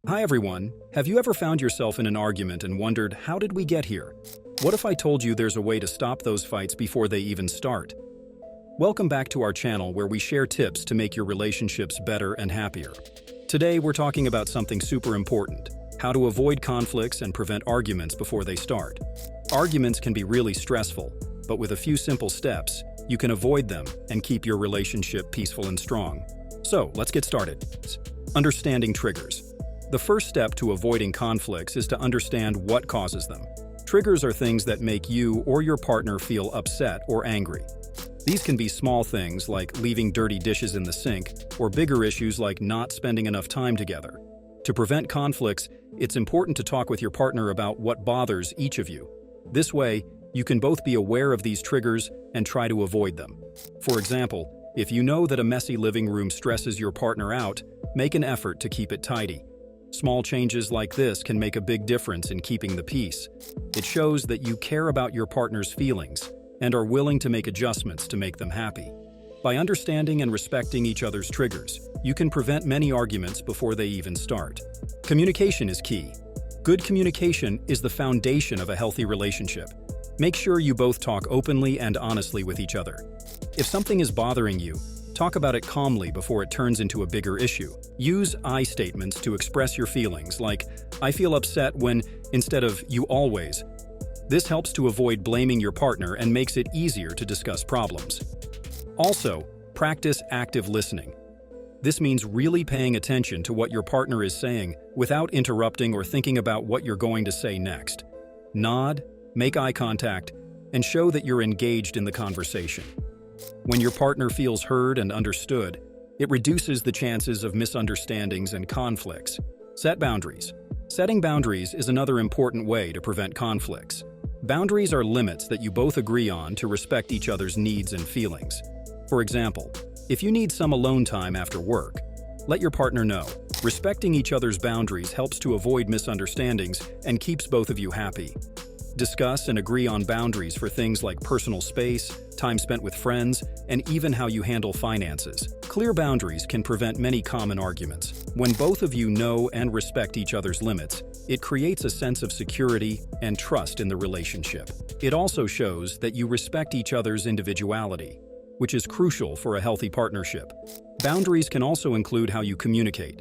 Hi everyone, have you ever found yourself in an argument and wondered, how did we get here? What if I told you there's a way to stop those fights before they even start? Welcome back to our channel where we share tips to make your relationships better and happier. Today we're talking about something super important, how to avoid conflicts and prevent arguments before they start. Arguments can be really stressful, but with a few simple steps, you can avoid them and keep your relationship peaceful and strong. So, let's get started. Understanding triggers. The first step to avoiding conflicts is to understand what causes them. Triggers are things that make you or your partner feel upset or angry. These can be small things like leaving dirty dishes in the sink, or bigger issues like not spending enough time together. To prevent conflicts, it's important to talk with your partner about what bothers each of you. This way, you can both be aware of these triggers and try to avoid them. For example, if you know that a messy living room stresses your partner out, make an effort to keep it tidy. Small changes like this can make a big difference in keeping the peace. It shows that you care about your partner's feelings and are willing to make adjustments to make them happy. By understanding and respecting each other's triggers, you can prevent many arguments before they even start. Communication is key. Good communication is the foundation of a healthy relationship. Make sure you both talk openly and honestly with each other. If something is bothering you, talk about it calmly before it turns into a bigger issue. Use I statements to express your feelings, like, "I feel upset when," instead of "you always." This helps to avoid blaming your partner and makes it easier to discuss problems. Also, practice active listening. This means really paying attention to what your partner is saying without interrupting or thinking about what you're going to say next. Nod, make eye contact, and show that you're engaged in the conversation. When your partner feels heard and understood, it reduces the chances of misunderstandings and conflicts. Set boundaries. Setting boundaries is another important way to prevent conflicts. Boundaries are limits that you both agree on to respect each other's needs and feelings. For example, if you need some alone time after work, let your partner know. Respecting each other's boundaries helps to avoid misunderstandings and keeps both of you happy. Discuss and agree on boundaries for things like personal space, time spent with friends, and even how you handle finances. Clear boundaries can prevent many common arguments. When both of you know and respect each other's limits, it creates a sense of security and trust in the relationship. It also shows that you respect each other's individuality, which is crucial for a healthy partnership. Boundaries can also include how you communicate.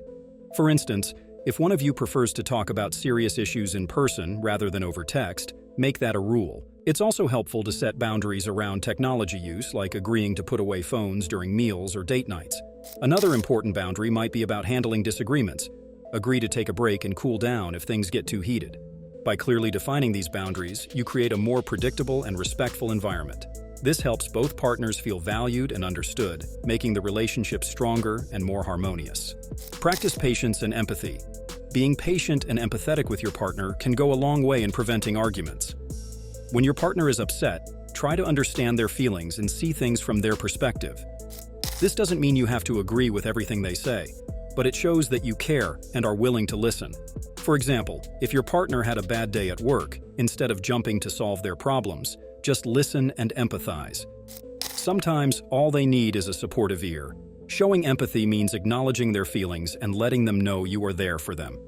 For instance, if one of you prefers to talk about serious issues in person rather than over text, make that a rule. It's also helpful to set boundaries around technology use, like agreeing to put away phones during meals or date nights. Another important boundary might be about handling disagreements. Agree to take a break and cool down if things get too heated. By clearly defining these boundaries, you create a more predictable and respectful environment. This helps both partners feel valued and understood, making the relationship stronger and more harmonious. Practice patience and empathy. Being patient and empathetic with your partner can go a long way in preventing arguments. When your partner is upset, try to understand their feelings and see things from their perspective. This doesn't mean you have to agree with everything they say, but it shows that you care and are willing to listen. For example, if your partner had a bad day at work, instead of jumping to solve their problems, just listen and empathize. Sometimes all they need is a supportive ear. Showing empathy means acknowledging their feelings and letting them know you are there for them.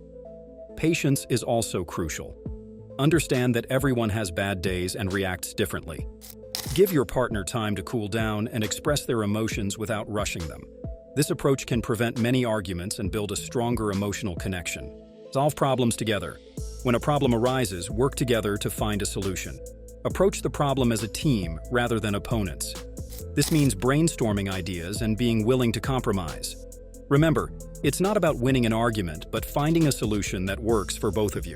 Patience is also crucial. Understand that everyone has bad days and reacts differently. Give your partner time to cool down and express their emotions without rushing them. This approach can prevent many arguments and build a stronger emotional connection. Solve problems together. When a problem arises, work together to find a solution. Approach the problem as a team rather than opponents. This means brainstorming ideas and being willing to compromise. Remember, it's not about winning an argument, but finding a solution that works for both of you.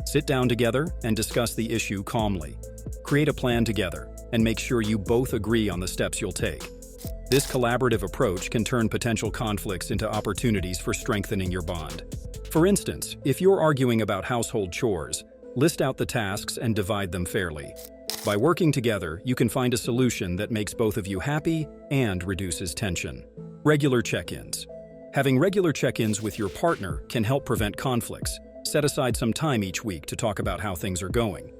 Sit down together and discuss the issue calmly. Create a plan together and make sure you both agree on the steps you'll take. This collaborative approach can turn potential conflicts into opportunities for strengthening your bond. For instance, if you're arguing about household chores, list out the tasks and divide them fairly. By working together, you can find a solution that makes both of you happy and reduces tension. Regular check-ins. Having regular check-ins with your partner can help prevent conflicts. Set aside some time each week to talk about how things are going.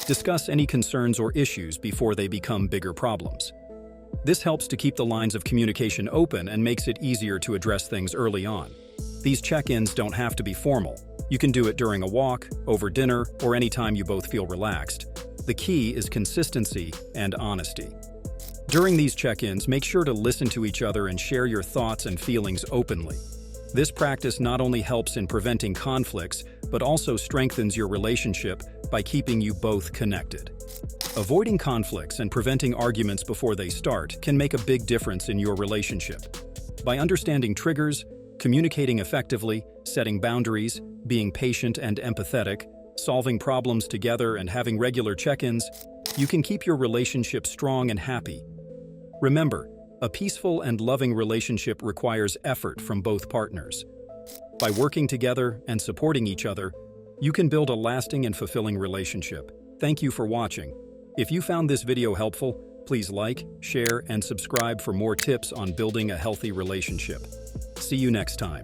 Discuss any concerns or issues before they become bigger problems. This helps to keep the lines of communication open and makes it easier to address things early on. These check-ins don't have to be formal. You can do it during a walk, over dinner, or anytime you both feel relaxed. The key is consistency and honesty. During these check-ins, make sure to listen to each other and share your thoughts and feelings openly. This practice not only helps in preventing conflicts, but also strengthens your relationship by keeping you both connected. Avoiding conflicts and preventing arguments before they start can make a big difference in your relationship. By understanding triggers, communicating effectively, setting boundaries, being patient and empathetic, solving problems together, and having regular check-ins, you can keep your relationship strong and happy. Remember, a peaceful and loving relationship requires effort from both partners. By working together and supporting each other, you can build a lasting and fulfilling relationship. Thank you for watching. If you found this video helpful, please like, share, and subscribe for more tips on building a healthy relationship. See you next time.